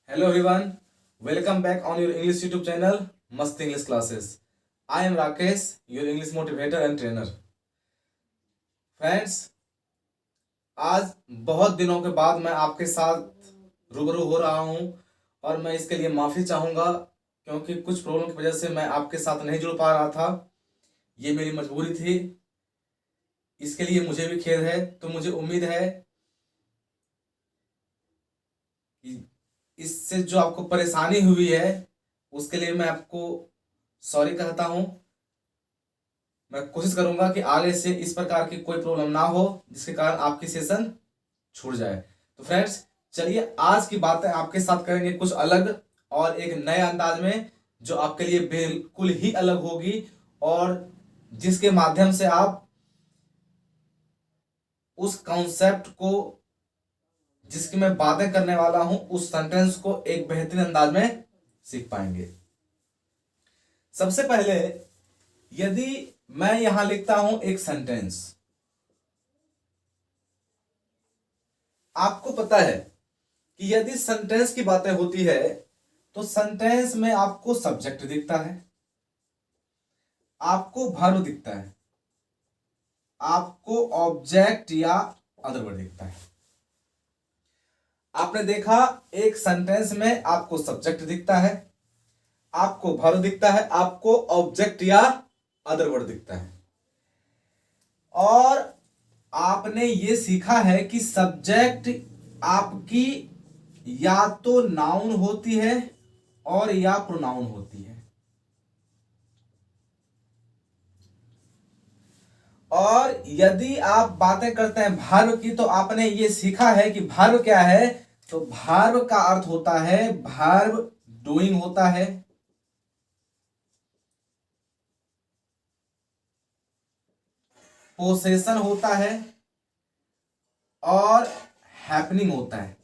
Hello everyone, welcome back on your English YouTube channel Mast English Classes. I am Rakesh, your English motivator and trainer. Friends, आज बहुत दिनों के बाद मैं आपके साथ रूबरू हो रहा हूं और मैं इसके लिए माफ़ी चाहूँगा क्योंकि कुछ प्रॉब्लम की वजह से मैं आपके साथ नहीं जुड़ पा रहा था। ये मेरी मजबूरी थी, इसके लिए मुझे भी खेद है। तो मुझे उम्मीद है कि इससे जो आपको परेशानी हुई है उसके लिए मैं आपको सॉरी कहता हूं। मैं कोशिश करूंगा कि आगे से इस प्रकार की कोई प्रॉब्लम ना हो जिसके कारण आपकी सेशन छूट जाए। तो फ्रेंड्स, चलिए आज की बातें आपके साथ करेंगे कुछ अलग और एक नए अंदाज में, जो आपके लिए बिल्कुल ही अलग होगी और जिसके माध्यम से आप उस कॉन्सेप्ट को, जिसकी मैं बातें करने वाला हूं, उस सेंटेंस को एक बेहतरीन अंदाज में सीख पाएंगे। सबसे पहले यदि मैं यहां लिखता हूं एक सेंटेंस, आपको पता है कि यदि सेंटेंस की बातें होती है तो सेंटेंस में आपको सब्जेक्ट दिखता है, आपको वर्ब दिखता है, आपको ऑब्जेक्ट या अदर वर्ड दिखता है। आपने देखा एक सेंटेंस में आपको सब्जेक्ट दिखता है, आपको वर्ब दिखता है, आपको ऑब्जेक्ट या अदर वर्ड दिखता है। और आपने ये सीखा है कि सब्जेक्ट आपकी या तो नाउन होती है और या प्रोनाउन होती है। और यदि आप बातें करते हैं वर्ब की तो आपने ये सीखा है कि वर्ब क्या है। तो वर्ब का अर्थ होता है, वर्ब डूइंग होता है, पोसेशन होता है और हैपनिंग होता है।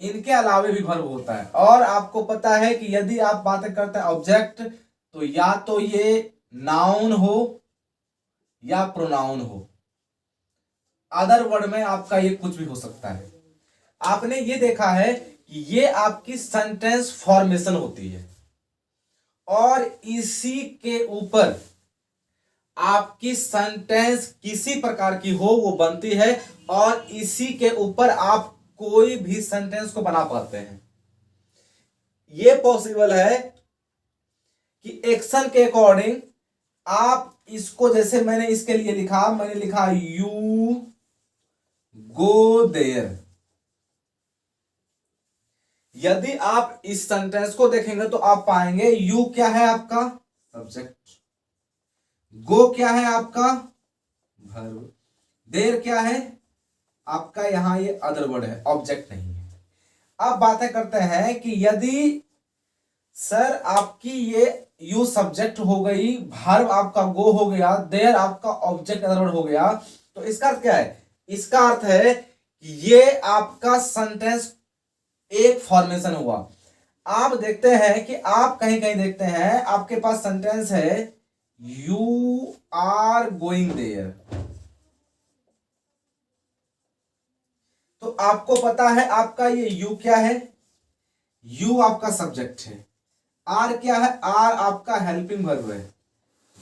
इनके अलावे भी वर्ब होता है। और आपको पता है कि यदि आप बातें करते हैं ऑब्जेक्ट, तो या तो ये नाउन हो या प्रोनाउन हो, अदर वर्ड में आपका ये कुछ भी हो सकता है। आपने ये देखा है कि ये आपकी सेंटेंस फॉर्मेशन होती है और इसी के ऊपर आपकी सेंटेंस किसी प्रकार की हो वो बनती है और इसी के ऊपर आप कोई भी सेंटेंस को बना पाते हैं। ये पॉसिबल है कि एक्शन के अकॉर्डिंग आप इसको, जैसे मैंने इसके लिए लिखा, मैंने लिखा यू गो देयर। यदि आप इस सेंटेंस को देखेंगे तो आप पाएंगे यू क्या है आपका सब्जेक्ट, गो क्या है आपका वर्ब, देयर क्या है आपका, यहां ये अदर वर्ड है, ऑब्जेक्ट नहीं है। अब बातें करते हैं कि यदि सर आपकी ये यू सब्जेक्ट हो गई, वर्ब आपका गो हो गया, देयर आपका ऑब्जेक्ट अदर वर्ड हो गया, तो इसका अर्थ क्या है? इसका अर्थ है कि ये आपका सेंटेंस एक फॉर्मेशन हुआ। आप देखते हैं कि आप कहीं कहीं देखते हैं आपके पास सेंटेंस है यू आर गोइंग देयर, तो आपको पता है आपका ये यू क्या है, यू आपका सब्जेक्ट है, आर क्या है, आर आपका हेल्पिंग वर्ब है,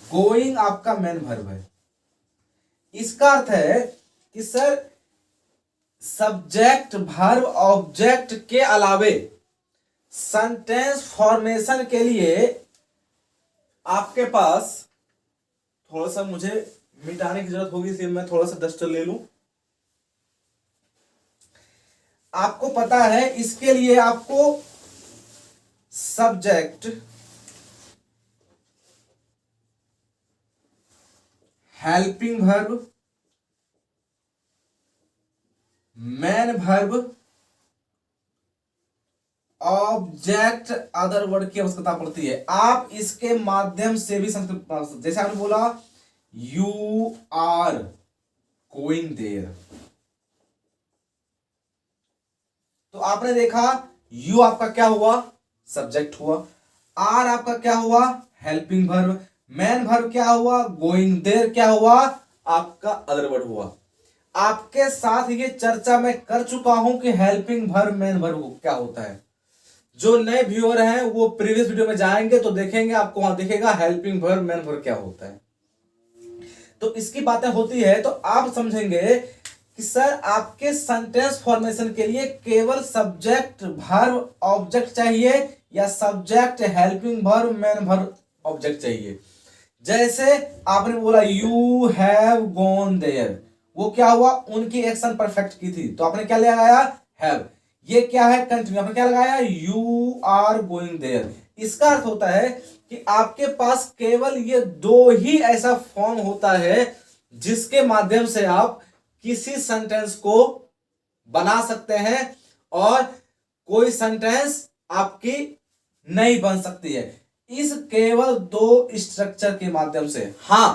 गोइंग आपका मेन वर्ब है। इसका अर्थ है कि सर सब्जेक्ट वर्ब ऑब्जेक्ट के अलावे सेंटेंस फॉर्मेशन के लिए आपके पास थोड़ा सा, मुझे मिटाने की जरूरत होगी, इसलिए मैं थोड़ा सा डस्टर ले लूं। आपको पता है इसके लिए आपको subject, helping verb, main verb, object other word की आवश्यकता पड़ती है। आप इसके माध्यम से भी संस्कृत, जैसे आपने बोला यू आर गोइंग देयर, तो आपने देखा यू आपका क्या हुआ सब्जेक्ट हुआ, आर आपका क्या हुआ हेल्पिंग वर्ब, मेन वर्ब क्या हुआ गोइंग देयर क्या हुआ आपका अदर वर्ड हुआ। आपके साथ ये चर्चा मैं कर चुका हूं कि हेल्पिंग वर्ब मेन वर्ब क्या होता है। जो नए व्यूअर हैं वो प्रीवियस वीडियो में जाएंगे तो देखेंगे, आपको वहां दिखेगा हेल्पिंग वर्ब मेन वर्ब क्या होता है। तो इसकी बातें होती है तो आप समझेंगे कि सर आपके सेंटेंस फॉर्मेशन के लिए केवल सब्जेक्ट वर्ब ऑब्जेक्ट चाहिए या subject helping verb main verb object चाहिए। जैसे आपने बोला यू हैव गॉन देयर, वो क्या हुआ, उनकी एक्शन परफेक्ट की थी तो आपने क्या लगाया, हैव। ये क्या है, कंटिन्यू, आपने क्या लगाया, यू आर गोइंग देयर। इसका अर्थ होता है कि आपके पास केवल ये दो ही ऐसा फॉर्म होता है जिसके माध्यम से आप किसी सेंटेंस को बना सकते हैं और कोई सेंटेंस आपकी नहीं बन सकती है, इस केवल दो स्ट्रक्चर के माध्यम से। हां,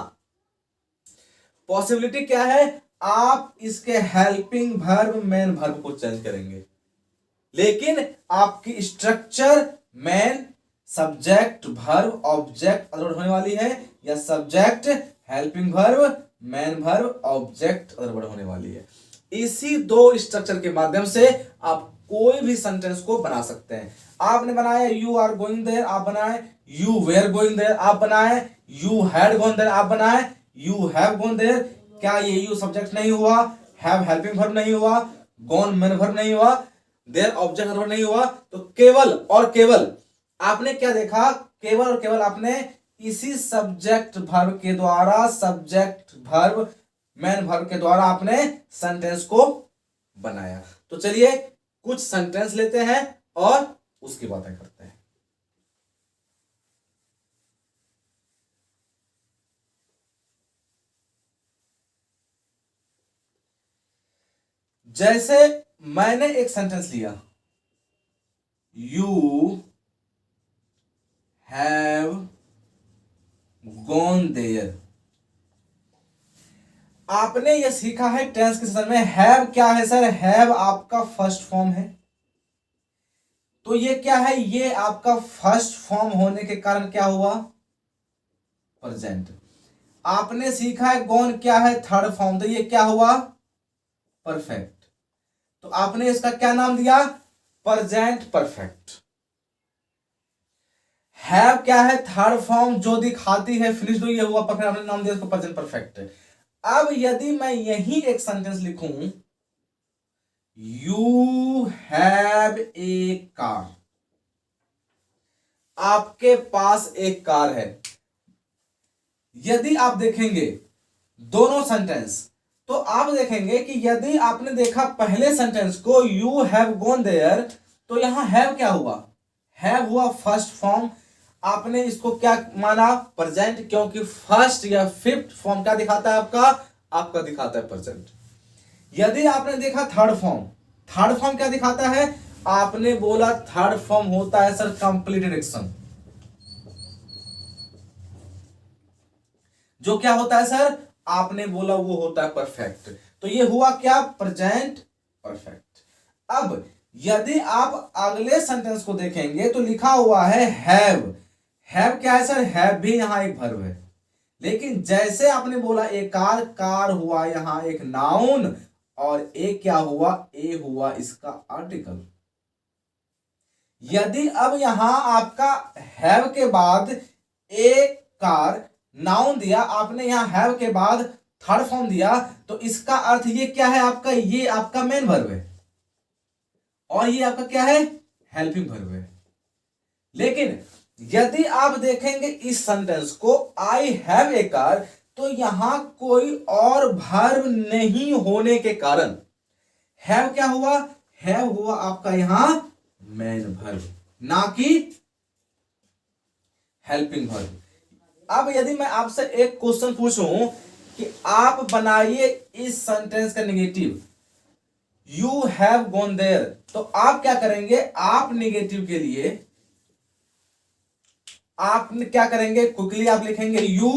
पॉसिबिलिटी क्या है, आप इसके हेल्पिंग वर्ब मेन वर्ब को चेंज करेंगे, लेकिन आपकी structure main subject verb object अलग होने वाली है या subject helping verb main verb object अलग होने वाली है। इसी दो स्ट्रक्चर के माध्यम से आप कोई भी सेंटेंस को बना सकते हैं। आपने बनाया यू आर गोइंग देयर, आप बनाए यू वेयर गोइंग देयर, आप बनाए यू हैड गॉन देयर, आप बनाए यू हैव गॉन देयर। क्या ये यू सब्जेक्ट नहीं हुआ, हैव हेल्पिंग वर्ब नहीं हुआ, गॉन मेन वर्ब नहीं हुआ, देयर ऑब्जेक्ट वर्ब नहीं हुआ। तो केवल और केवल आपने क्या देखा, केवल और केवल आपने इसी सब्जेक्ट वर्ब के द्वारा, सब्जेक्ट वर्ब मेन वर्ब के द्वारा आपने सेंटेंस को बनाया। तो चलिए कुछ सेंटेंस लेते हैं और उसकी बातें करते हैं। जैसे मैंने एक सेंटेंस लिया, यू हैव गॉन देयर। आपने यह सीखा है टेंस के सेशन में, हैव क्या है सर, हैव आपका फर्स्ट फॉर्म है। तो ये क्या है, ये आपका फर्स्ट फॉर्म होने के कारण क्या हुआ, प्रेजेंट। आपने सीखा है गॉन क्या है, थर्ड फॉर्म, तो ये क्या हुआ, परफेक्ट। तो आपने इसका क्या नाम दिया, प्रेजेंट परफेक्ट। हैव क्या है, थर्ड फॉर्म जो दिखाती है फिनिश, तो ये हुआ परफेक्ट, आपने नाम दिया इसको प्रेजेंट परफेक्ट। अब यदि मैं यही एक सेंटेंस लिखूं, यू हैव ए कार, आपके पास एक कार है। यदि आप देखेंगे दोनों सेंटेंस तो आप देखेंगे कि यदि आपने देखा पहले सेंटेंस को यू हैव गॉन देयर, तो यहां हैव क्या हुआ, हैव हुआ फर्स्ट फॉर्म। आपने इसको क्या माना, प्रेजेंट, क्योंकि फर्स्ट या फिफ्थ फॉर्म क्या दिखाता है आपका दिखाता है प्रेजेंट। यदि आपने देखा थर्ड फॉर्म, थर्ड फॉर्म क्या दिखाता है, आपने बोला थर्ड फॉर्म होता है सर कंप्लीटेड एक्शन। जो क्या होता है सर, आपने बोला वो होता है परफेक्ट। तो ये हुआ क्या, प्रेजेंट परफेक्ट। अब यदि आप अगले सेंटेंस को देखेंगे तो लिखा हुआ है हैव। हैव क्या है सर, हैव भी यहां एक वर्ब है, लेकिन जैसे आपने बोला ए कार, कार हुआ यहां एक नाउन और ए क्या हुआ, ए हुआ इसका आर्टिकल। यदि अब यहां आपका हैव के बाद ए कार नाउन दिया, आपने यहां हैव के बाद थर्ड फॉर्म दिया, तो इसका अर्थ ये क्या है आपका, ये आपका मेन वर्ब है और ये आपका क्या है, हेल्पिंग वर्ब है। लेकिन यदि आप देखेंगे इस सेंटेंस को, आई हैव ए कार, तो यहां कोई और वर्ब नहीं होने के कारण हैव क्या हुआ, हैव हुआ आपका यहां मेन वर्ब, ना कि हेल्पिंग वर्ब। अब यदि मैं आपसे एक क्वेश्चन पूछूं कि आप बनाइए इस सेंटेंस का negative, you have gone there, तो आप क्या करेंगे, आप नेगेटिव के लिए आप क्या करेंगे, क्विकली आप लिखेंगे यू।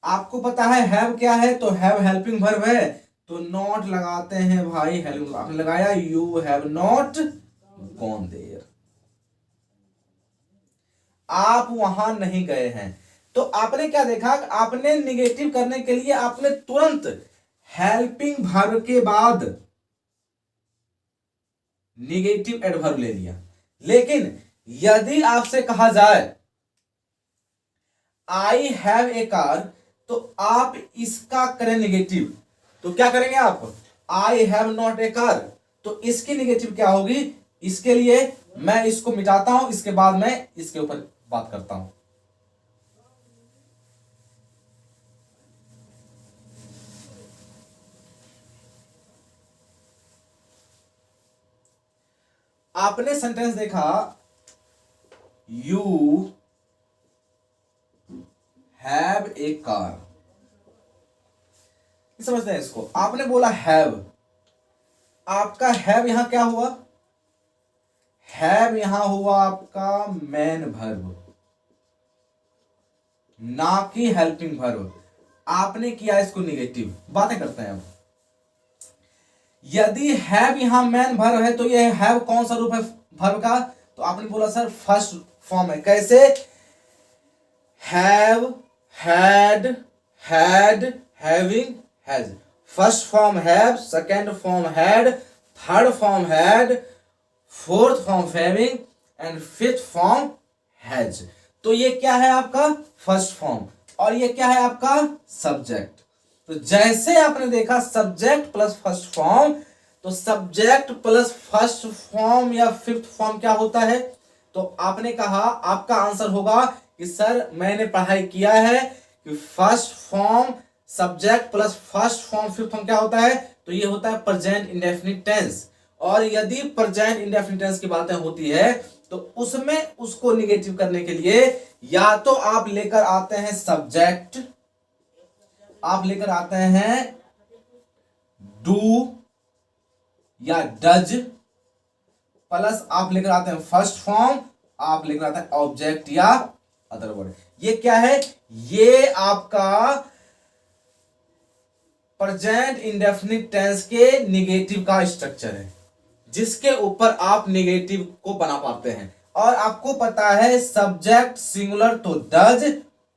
आपको पता है हैव क्या है, तो हैव हेल्पिंग वर्ब है, तो नॉट लगाते हैं भाई, हेल्पिंग आपने लगाया, you have not gone there, आप वहां नहीं गए हैं। तो आपने क्या देखा, आपने निगेटिव करने के लिए आपने तुरंत हेल्पिंग वर्ब के बाद निगेटिव एडवर्ब ले लिया। लेकिन यदि आपसे कहा जाए आई हैव ए कार, तो आप इसका करें निगेटिव, तो क्या करेंगे आप? I have not a car, तो इसकी निगेटिव क्या होगी? इसके लिए मैं इसको मिटाता हूं, इसके बाद मैं इसके ऊपर बात करता हूं। आपने सेंटेंस देखा यू हैव ए कार, समझते हैं इसको? आपने बोला हैव, आपका हैव यहां क्या हुआ? हैव यहां हुआ आपका मेन वर्ब, ना कि हेल्पिंग वर्ब। आपने किया इसको निगेटिव। बातें करते हैं अब। यदि हैव यहां मेन वर्ब है, तो ये हैव कौन सा रूप है वर्ब का? तो आपने बोला सर फर्स्ट फॉर्म है। कैसे? Have, had, had, having, has. First form have, second form had, third form had, fourth form having and fifth form has. तो ये क्या है आपका? First form. और ये क्या है आपका? सब्जेक्ट। तो जैसे आपने देखा सब्जेक्ट प्लस फर्स्ट फॉर्म, तो सब्जेक्ट प्लस फर्स्ट फॉर्म या फिफ्थ फॉर्म क्या होता है? तो आपने कहा, आपका आंसर होगा कि सर मैंने पढ़ाई किया है कि first form subject plus first form fifth form क्या होता है? तो ये होता है प्रेजेंट इंडेफिनिट टेंस। और यदि प्रेजेंट इंडेफिनिट टेंस की बातें होती है, तो उसमें उसको निगेटिव करने के लिए या तो आप लेकर आते हैं सब्जेक्ट, आप लेकर आते हैं डू या डज, प्लस आप लेकर आते हैं फर्स्ट फॉर्म, आप लेकर आते हैं ऑब्जेक्ट या अदर वर्ड। ये क्या है? ये आपका प्रेजेंट इंडेफिनिट टेंस के निगेटिव का स्ट्रक्चर है, जिसके ऊपर आप निगेटिव को बना पाते हैं। और आपको पता है सब्जेक्ट सिंगुलर तो डज,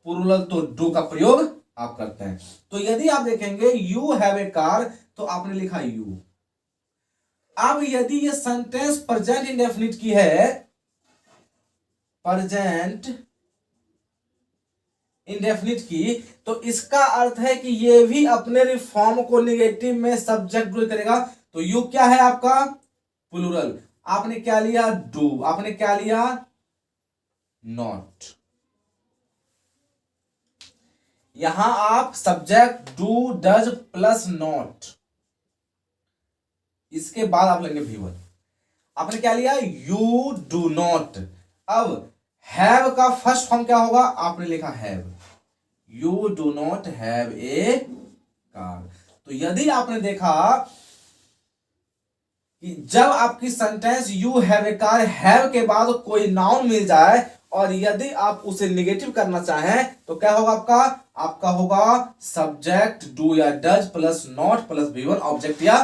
प्लूरल तो डू का प्रयोग आप करते हैं। तो यदि आप देखेंगे यू हैव ए कार, तो आपने लिखा यू। अब यदि ये सेंटेंस प्रेजेंट इंडेफिनिट की है, प्रेजेंट इंडेफिनिट की, तो इसका अर्थ है कि ये भी अपने रिफॉर्म को निगेटिव में सब्जेक्ट करेगा। तो यू क्या है आपका? प्लूरल। आपने क्या लिया? डू। आपने क्या लिया? नॉट। यहां आप subject do does plus not, इसके बाद आप लेंगे V1। आपने क्या लिया? You do not. अब हैव का फर्स्ट फॉर्म क्या होगा? आपने लिखा have. You do not have a car. तो यदि आपने देखा कि जब आपकी sentence you have a car, have के बाद कोई नाउन मिल जाए और यदि आप उसे निगेटिव करना चाहें, तो क्या होगा आपका? आपका होगा सब्जेक्ट डू या does plus not plus V1 object या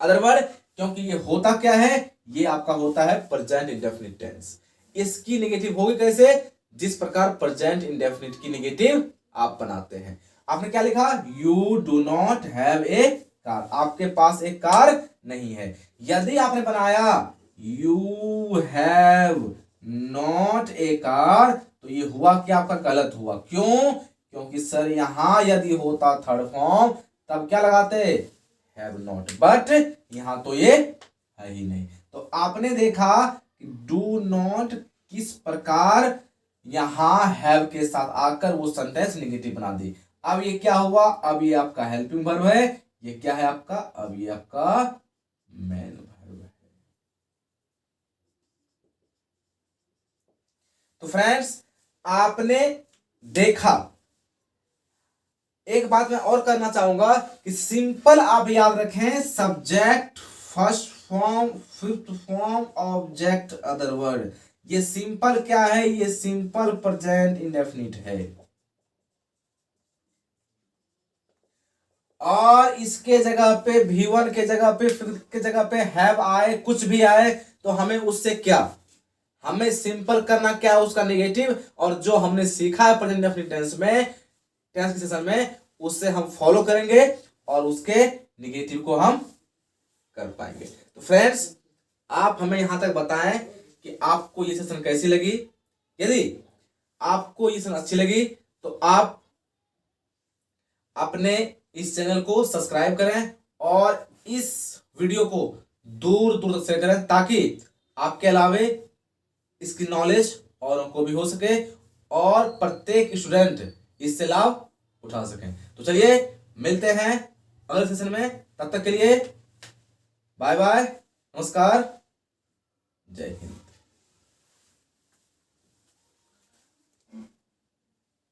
अदर वर्ड। क्योंकि ये होता क्या है? ये आपका होता है प्रेजेंट इंडेफिनिट टेंस। इसकी निगेटिव होगी कैसे? जिस प्रकार प्रेजेंट इंडेफिनिट की निगेटिव आप बनाते हैं। आपने क्या लिखा? You do not have a car. आपके पास एक कार नहीं है। यदि आपने बनाया you have not a car, तो ये हुआ क्या? आपका गलत हुआ। क्यों? क्योंकि सर यहां यदि होता थर्ड फॉर्म, तब क्या लगाते? Have not. बट यहां तो ये है ही नहीं। तो आपने देखा डू नॉट किस प्रकार यहां हैव के साथ आकर वो सेंटेंस निगेटिव बना दी। अब ये क्या हुआ? अब ये आपका हेल्पिंग वर्ब है। ये क्या है आपका? अब ये आपका मेन वर्ब है। तो फ्रेंड्स, आपने देखा, एक बात मैं और करना चाहूंगा कि सिंपल आप याद रखें, subject first form fifth form object other word. ये सिंपल क्या है? ये सिंपल प्रेजेंट इंडेफिनिट है। और इसके जगह पे V1 के जगह पे फिफ्थ के जगह पे हैव आए, कुछ भी आए, तो हमें उससे क्या? हमें सिंपल करना क्या है? उसका निगेटिव। और जो हमने सीखा है प्रेजेंट इंडेफिनिट टेंस में, टेंस के सेशन में, उससे हम फॉलो करेंगे और उसके निगेटिव को हम कर पाएंगे। तो फ्रेंड्स, आप हमें यहां तक बताएं कि आपको ये सेशन कैसी लगी। यदि आपको ये सेशन अच्छी लगी तो आप अपने इस चैनल को सब्सक्राइब करें और इस वीडियो को दूर दूर तक शेयर करें, ताकि आपके अलावे इसकी नॉलेज औरों को भी हो सके और प्रत्येक स्टूडेंट इससे लाभ उठा सकें। तो चलिए मिलते हैं अगले सेशन में, तब तक के लिए बाय बाय, नमस्कार, जय हिंद।